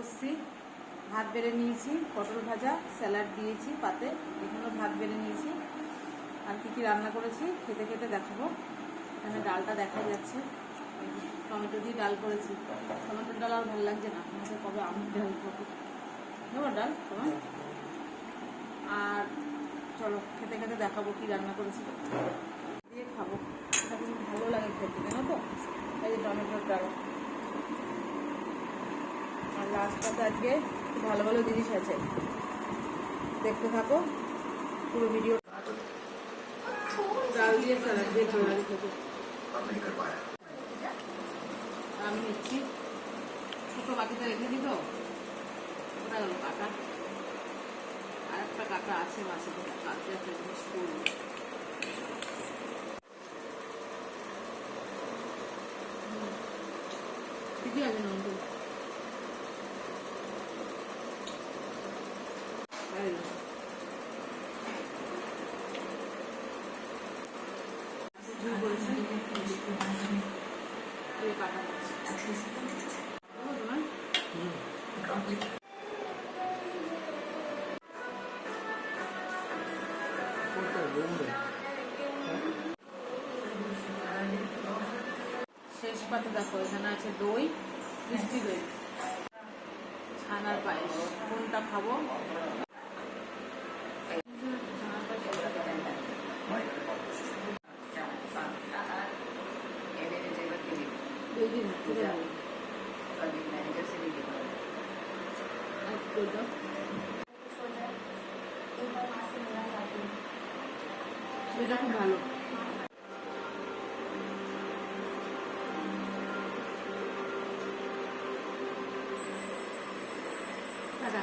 এসেছি, ভাত বেড়ে নিয়েছি, পটল ভাজা, স্যালাড দিয়েছি পাতে, এখানেও ভাত বেড়ে নিয়েছি। আর কী কী রান্না করেছি খেতে খেতে দেখাবো। এখানে ডালটা দেখা যাচ্ছে, টমেটো দিয়ে ডাল করেছি। টমেটোর ডাল আর ভালো লাগছে না, আমাকে কবে আমের ডাল খাবো, নেবো ডাল তোমার। আর চলো খেতে খেতে দেখাবো কী রান্না করেছি, দিয়ে খাবো। এটা কিন্তু ভালো লাগে খেতে, জানো তো। এই যে টমেটোর ডাল, আর লাস্টটাতে আজকে ভালো ভালো জিনিস আছে, দেখতে থাকো পুরো ভিডিও। ডাল দিয়ে স্যালাড দিয়ে ভালো লাগে খেতে। আমি নিচ্ছি ছোটো বাটিটা রেখে দিই তো, ওটা গেল কাটা। আর একটা কাটা আছে মাছের, কাটতে একটা জিনিস করবো। ঠিকই আছে না অন্তত। শেষ পাতে দেখো এখানে আছে দই, মিষ্টি দই, ছানার পায়েস। কোনটা খাবো? এটা খুব ভালো। টাটা।